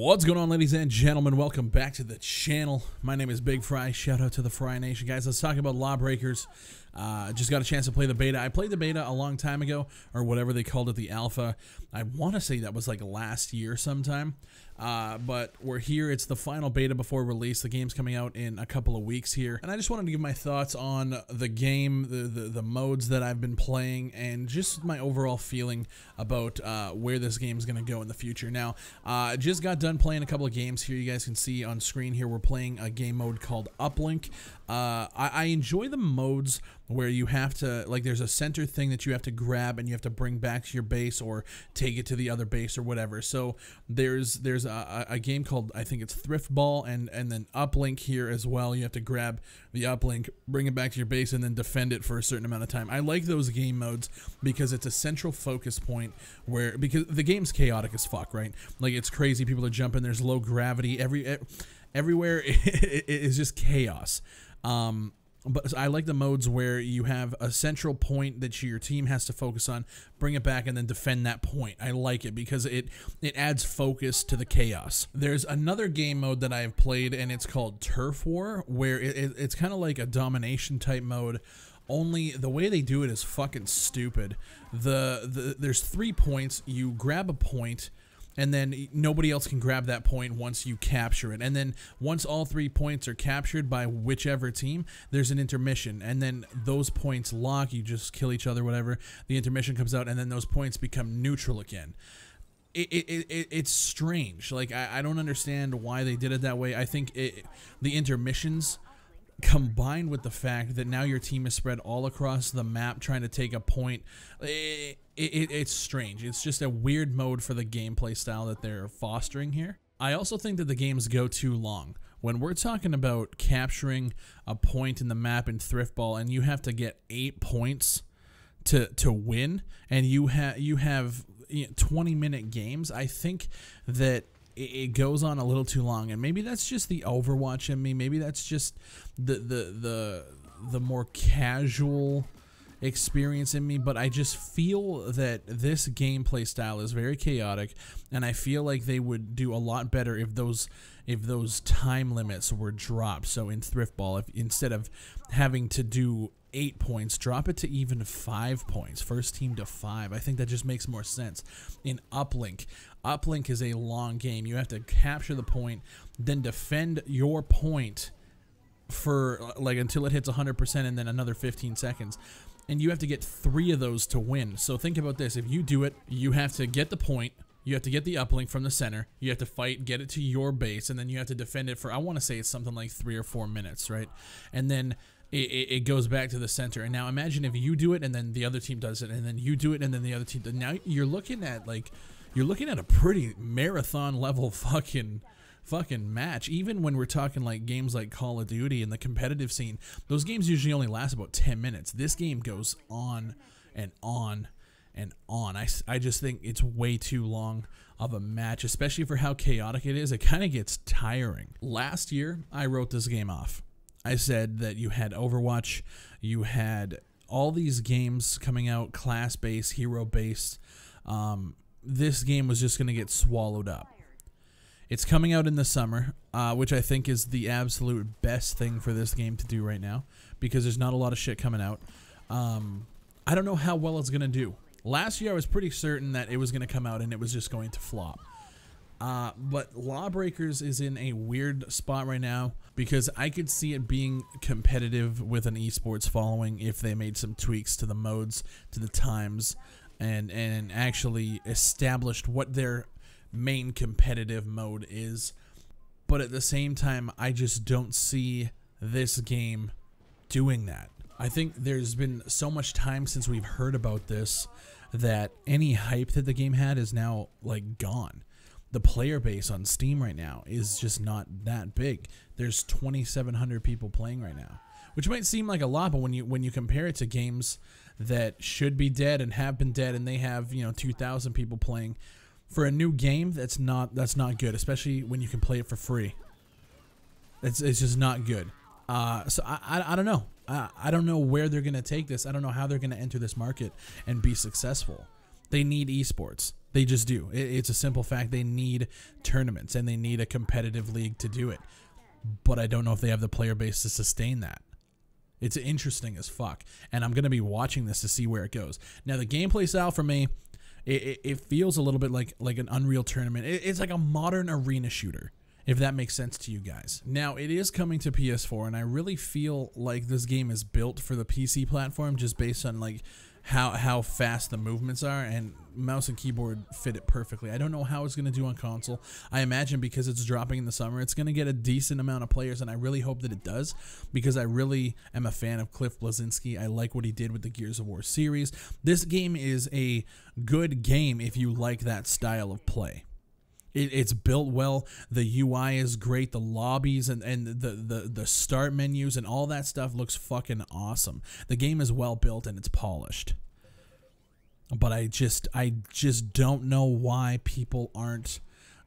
What's going on, ladies and gentlemen? Welcome back to the channel. My name is Big Fry. Shout out to the Fry Nation. Guys, let's talk about Lawbreakers. Just got a chance to play the beta. I played the beta a long time ago, or whatever they called it, the alpha. I want to say that was like last year sometime. But we're here. It's the final beta before release. The game's coming out in a couple of weeks here. And I just wanted to give my thoughts on the game, the modes that I've been playing, and just my overall feeling about where this game is going to go in the future. Now, I just got done playing a couple of games here. You guys can see on screen here we're playing a game mode called Uplink. I enjoy the modes where you have to, like, there's a center thing that you have to grab and you have to bring back to your base or take it to the other base or whatever. So there's a game called, I think it's Thrift Ball, and then Uplink here as well. You have to grab the Uplink, bring it back to your base, and then defend it for a certain amount of time. I like those game modes because it's a central focus point where, because the game's chaotic as fuck, right? Like, it's crazy. People are jumping. There's low gravity. Everywhere it is just chaos. But I like the modes where you have a central point that your team has to focus on, bring it back, and then defend that point. I like it because it adds focus to the chaos. There's another game mode that I've played, and it's called Turf War, where it's kind of like a domination type mode. Only the way they do it is fucking stupid. There's 3 points. You grab a point, and then nobody else can grab that point once you capture it. And then once all 3 points are captured by whichever team, there's an intermission. And then those points lock, you just kill each other, whatever. The intermission comes out, and then those points become neutral again. It's strange. Like, I don't understand why they did it that way. I think the intermissions, combined with the fact that now your team is spread all across the map trying to take a point, it's strange. It's just a weird mode for the gameplay style that they're fostering here. I also think that the games go too long. When we're talking about capturing a point in the map in Thrift Ball, and you have to get 8 points to win, and you have 20-minute games, I think that it goes on a little too long. And maybe that's just the Overwatch in me. Maybe that's just the more casual experience in me, but I just feel that this gameplay style is very chaotic, and I feel like they would do a lot better if those time limits were dropped. So in Thrift Ball, if instead of having to do 8 points, drop it to even 5 points, first team to 5. I think that just makes more sense. In Uplink is a long game. You have to capture the point, then defend your point for like until it hits 100%, and then another 15 seconds. And you have to get 3 of those to win. So think about this. If you do it, you have to get the point, you have to get the uplink from the center, you have to fight, get it to your base, and then you have to defend it for, I want to say it's something like 3 or 4 minutes, right? And then it goes back to the center. And now imagine if you do it, and then the other team does it, and then you do it, and then the other team does it. Now you're looking at a pretty marathon level fucking match. Even when we're talking like games like Call of Duty and the competitive scene, those games usually only last about 10 minutes. This game goes on and on and on. I just think it's way too long of a match, especially for how chaotic it is. It kind of gets tiring. Last year, I wrote this game off. I said that you had Overwatch, you had all these games coming out, class-based, hero-based. This game was just going to get swallowed up. It's coming out in the summer, which I think is the absolute best thing for this game to do right now, because there's not a lot of shit coming out. I don't know how well it's going to do. Last year I was pretty certain that it was going to come out and it was just going to flop. But Lawbreakers is in a weird spot right now, because I could see it being competitive with an esports following if they made some tweaks to the modes, to the times, and actually established what their main competitive mode is. But at the same time, I just don't see this game doing that. I think there's been so much time since we've heard about this that any hype that the game had is now like gone. The player base on Steam right now is just not that big. There's 2,700 people playing right now, which might seem like a lot, but when you compare it to games that should be dead and have been dead, and they have 2,000 people playing, for a new game, that's not good, especially when you can play it for free. It's just not good. So I don't know. I don't know where they're gonna take this. I don't know how they're gonna enter this market and be successful. They need esports. They just do. It's a simple fact. They need tournaments, and they need a competitive league to do it. But I don't know if they have the player base to sustain that. It's interesting as fuck, and I'm going to be watching this to see where it goes. Now, the gameplay style for me, it feels a little bit like an Unreal Tournament. It's like a modern arena shooter, if that makes sense to you guys. Now, it is coming to PS4, and I really feel like this game is built for the PC platform just based on like how fast the movements are, and mouse and keyboard fit it perfectly. I don't know how it's going to do on console. I imagine because it's dropping in the summer, it's going to get a decent amount of players, and I really hope that it does, because I really am a fan of Cliff Bleszinski. I like what he did with the Gears of War series. This game is a good game if you like that style of play. It's built well. The UI is great. The lobbies and the start menus and all that stuff looks fucking awesome. The game is well built and it's polished. But I just don't know why people aren't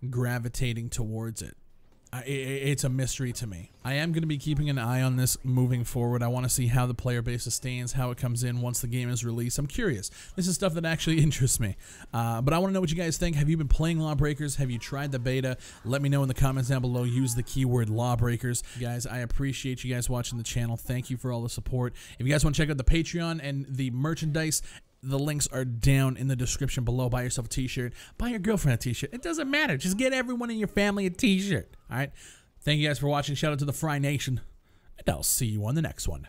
gravitating towards it. It's a mystery to me. I am going to be keeping an eye on this moving forward. I want to see how the player base sustains, how it comes in once the game is released. I'm curious. This is stuff that actually interests me. But I want to know what you guys think. Have you been playing Lawbreakers? Have you tried the beta? Let me know in the comments down below. Use the keyword Lawbreakers. Guys, I appreciate you guys watching the channel. Thank you for all the support. If you guys want to check out the Patreon and the merchandise, the links are down in the description below. Buy yourself a t-shirt. Buy your girlfriend a t-shirt. It doesn't matter. Just get everyone in your family a t-shirt. All right? Thank you guys for watching. Shout out to the Fry Nation. And I'll see you on the next one.